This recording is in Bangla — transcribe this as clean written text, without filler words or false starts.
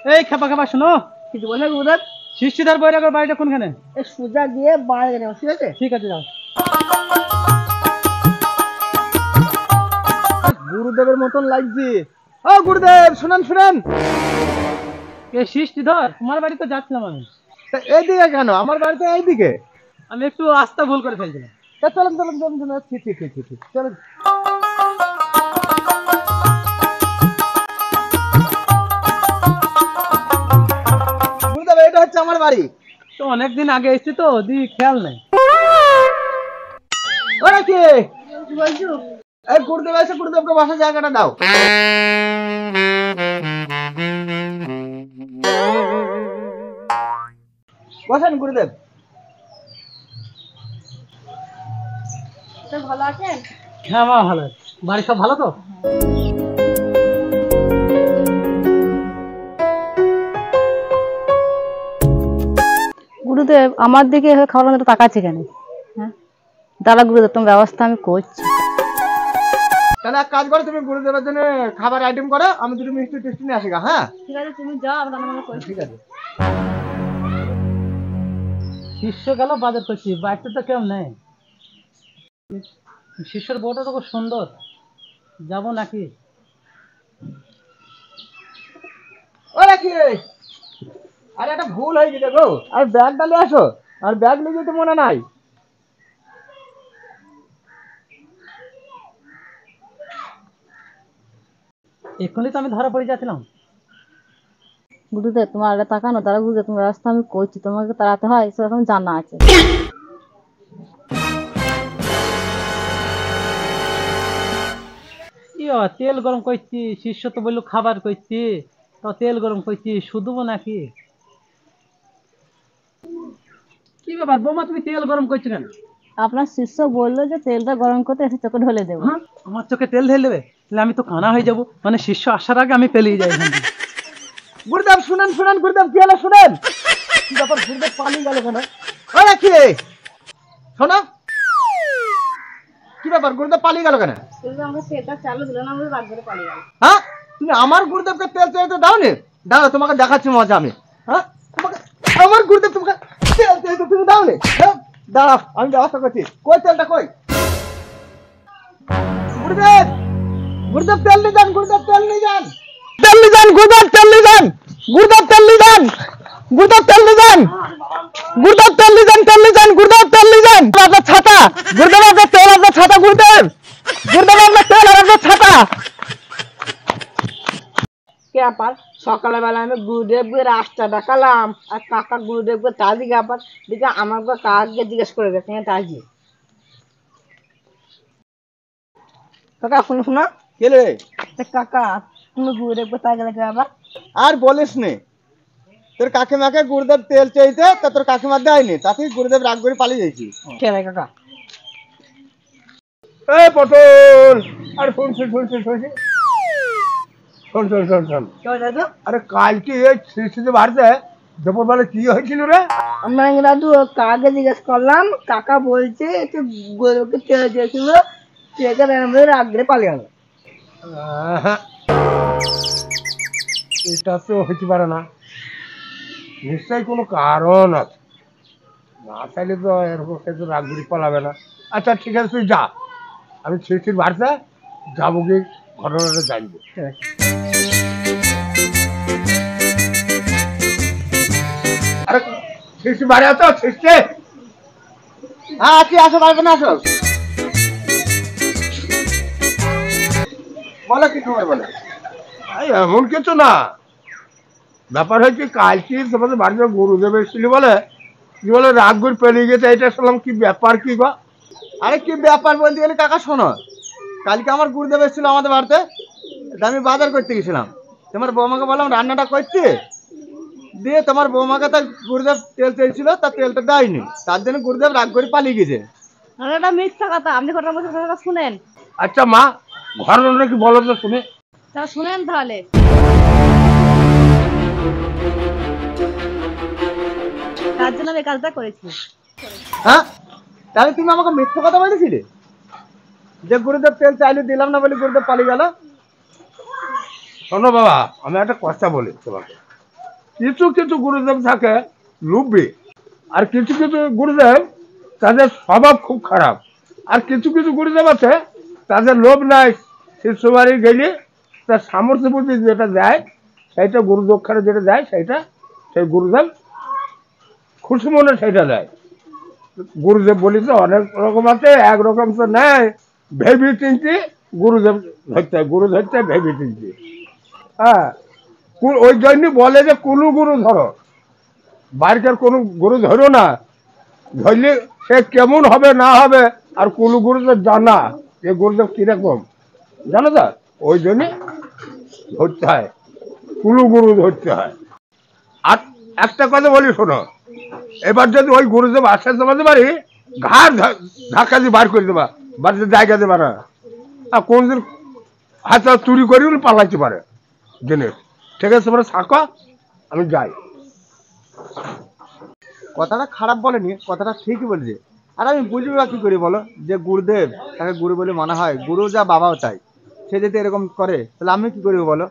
এই খেপা খেপা শোনো, কিছু বলছে গুরুদেব? শিষ্যদার বৈরাগের বাড়িটা কোনখানে? এই সোজা গিয়ে বাড়ি গেলে ঠিক আছে? ঠিক আছে, যাও। গুরুদেবের মতন লাগছে। ও গুরুদেব, শুনেন শুনেন। এই শিষ্যধর, তোমার বাড়ি তো যাচ্ছিলাম আমি। এইদিকে কেন? আমার বাড়িতে এইদিকে। আমি একটু রাস্তা ভুল করে ফেলছিলাম। চলেন চলেন চলেন চলেন, ঠিক ঠিক ঠিক ঠিক চলেন। গুরুদেব, এটা হচ্ছে আমার বাড়ি। তো অনেকদিন আগে এসেছি তো, খেয়াল নেই। ওরা কি? কি বলছো? এই গুরুদেব এসে, গুরুদেবকে বসার জায়গাটা দাও। বসেন গুরুদেব। ভালো আছেন? হ্যাঁ মা, ভালো আছে। বাড়ি সব ভালো তো? গুরুদেব আমার দিকে এভাবে খাবার তাকাচ্ছে কেন? হ্যাঁ দাদা, গুরুদেব তোমার ব্যবস্থা আমি করছি। তাহলে এক কাজ করো, তুমি গুরুদেবের জন্য খাবার আইটেম করো, আমি দুটো মিষ্টি টিষ্টি নিয়ে আসি গা। হ্যাঁ ঠিক আছে, তুমি যাও, আমরা রান্না করি। ঠিক আছে। শিষ্য গেল বাজার করছি, বাড়িতে তো কেউ নেই। শিষ্যর বউটা তো খুব সুন্দর, যাবো নাকি? ওরা কি? আরে একটা ভুল হয়ে গেছে গো, আর ব্যাগটা নিয়ে আসো। আর ব্যাগ নিয়ে যেতে মনে নাই। এক্ষুনি তো আমি ধরা পড়ে যাচ্ছিলাম। গুরুদেব তোমার আগে তাকানো, দাদা গুরুদেব তোমার ব্যবস্থা আমি করছি, তোমাকে তাড়াতে হয় এসব এখন জানা আছে। কি বাবা, তেল গরম করছি, শিষ্য তো বললো খাবার করছি, তো তেল গরম করছি, শুধু নাকি? কি ব্যাপার বৌমা, তুমি তেল গরম করছো কেন? আপনার শিষ্য বললো যে তেলটা গরম করতে, এসে চোখে ঢেলে দেবো। হ্যাঁ, আমার চোখে তেল ঢেলে দেবে? তাহলে আমি তো কানা হয়ে যাবো, মানে শিষ্য আসার আগে আমি পেলিয়ে যাই এখান থেকে। গুরুদেব শুনেন শুনেন, গুরুদেব কি হলো শুনেন। কি ব্যাপার, গুরুদেব পালিয়ে গেল কেন? ওরা কি? শোনো, কি ব্যাপার, গুরুদেব পালিয়ে গেল কেন? গুরুদেব আমাকে তেলটা চালু দিল না, আমাদের রাগ করে পালিয়ে গেল। হ্যাঁ, তুমি আমার গুরুদেবকে তেল চাইতে দাও নি? দাঁড়াও, তোমাকে দেখাচ্ছি মজা আমি। হ্যাঁ, তোমাকে আমার গুরুদেব তোমাকে তেল চাইতে তুমি দাও নি? হ্যাঁ, দাঁড়াও, আমি ব্যবস্থা করছি। কই তেলটা কই? গুরুদেব, গুরুদেব তেল নিয়ে যান, গুরুদেব তেল নিয়ে যান, তেল নিয়ে যান, গুরুদেব তেল নিয়ে যান, গুরুদেব তেল নিয়ে যান, গুরুদেব তেল নিয়ে যান, গুরুদেব তেল নিয়ে যান, তেল নিয়ে যান, গুরুদেব তেল নিয়ে যান। আপনার ছাতা, গুরুদেব আপনার তেল, আপনার ছাতা, গুরুদেব, গুরুদেব আপনার তেল আর আপনার ছাতা। কে ব্যাপার? সকালবেলা আমি গুরুদেবকে রাস্তা দেখালাম, আর কাকা গুরুদেবকে তাজি ব্যাপার দিকে আমাকে কাকে জিজ্ঞেস করে গেছে তাজি। কাকা শুনো শোনো, কে রে? কাকা তুমি গুরুদেবকে তাজি দেখে ব্যাপার? আর বলিস নে, তোর কাকিমাকে গুরুদেব তেল চাইতে, তা তোর কাকিমা দেয়নি, তাতে গুরুদেব রাগ করে পালিয়ে যাইছি। ঠিক আছে কাকা। এই পটল, আরে শুন শুন শুন শুন শুন শোন শোন শোন শোন। কি হয়েছে দাদু? আরে কালকে এই শিশুদের বাড়িতে দুপুরবেলা কি হয়েছিল রে? আমরা দাদু কাকে জিজ্ঞেস করলাম, কাকা বলছে যে গুরুদেবকে তেল দিয়েছিল, তেলটা আমাদের রাগ করে পালিয়ে গেল। আহা, এটা তো হতে পারে না, নিশ্চয়ই কোনো কারণ আছে। না চাইলে তো এরকম সে তো রাগ করে পালাবে না। আচ্ছা ঠিক আছে, তুই যা, আমি শিশুর বাড়িতে যাবো, গিয়ে ঘটনাটা জানবো। ঠিক আছে। আরে শিশু বাড়ি আছো? শিশু, হ্যাঁ আছি, আসো বাড়িতে না, আসো। বলো কি খবর বলো। এমন কিছু না, ব্যাপার হচ্ছে কালকে তোমাদের বাড়িতে গুরুদেব এসেছিল বলে, কি বলে রাগ করে পেরিয়ে গেছে, এটা শুনলাম। কি ব্যাপার কি গো? আরে কি ব্যাপার বলতে গেলে কাকা শোনো, কালকে আমার গুরুদেব এসেছিল আমাদের বাড়িতে, আমি বাজার করতে গেছিলাম। তোমার বৌমাকে বললাম রান্নাটা করতে, দিয়ে তোমার বৌমাকে তার গুরুদেব তেল চেয়েছিল, তার তেলটা দেয়নি, তার জন্য গুরুদেব রাগ করে পালিয়ে গেছে। আর এটা মিথ্যা কথা, আপনি ঘটনা বলছেন, ঘটনাটা শুনেন। আচ্ছা মা, ঘটনাটা কি বলো তো শুনে। তা শুনেন তাহলে। তার জন্য আমি এই কাজটা করেছি। হ্যাঁ, তাহলে তুমি আমাকে মিথ্যে কথা বলেছিলে যে গুরুদেব তেল চাইলে দিলাম না বলে গুরুদেব পালিয়ে গেল। শোনো বাবা, আমি একটা কথা বলি তোমাকে, কিছু কিছু গুরুদেব থাকে লোভী, আর কিছু কিছু গুরুদেব তাদের স্বভাব খুব খারাপ, আর কিছু কিছু গুরুদেব আছে তাদের লোভ নাই, শিষ্য বাড়ি গেলে তার সামর্থ্য বুদ্ধি যেটা দেয় সেইটা গুরু দক্ষিণা যেটা দেয় সেইটা সেই গুরুদেব খুশি মনে সেইটা দেয়। গুরুদেব বলি তো অনেক রকম আছে, একরকম তো নেই, ভেবি চিনতে গুরুদেব ধরতে হয়, গুরু ধরতে হয় ভেবি চিনতে। হ্যাঁ, ওই জন্য বলে যে কুলু গুরু ধরো, বাড়ির কোনো গুরু ধরো না, ধরলে সে কেমন হবে না হবে, আর কুলু গুরু তো জানা যে গুরুদেব কিরকম, জানো তো, ওই জন্য ধরতে হয়, কুলু গুরু ধরতে হয়। আর একটা কথা বলি শোনো, এবার যদি ওই গুরুদেব আসে তোমাদের বাড়ি, ঘাড় ধাক্কা দিয়ে বার করে দেবা, বাড়িতে জায়গা দেবা না, আর কোনদিন হাতে চুরি করে পালাইতে পারে জিনিস। ঠিক আছে, তোমরা থাকো, আমি যাই। কথাটা খারাপ বলেনি, কথাটা ঠিকই বলেছে। আর আমি বুঝবো বা কি করি বলো, যে গুরুদেব তাকে গুরু বলে মানা হয়, গুরু যা বাবাও তাই, সে যদি এরকম করে তাহলে আমি কি করবো বলো।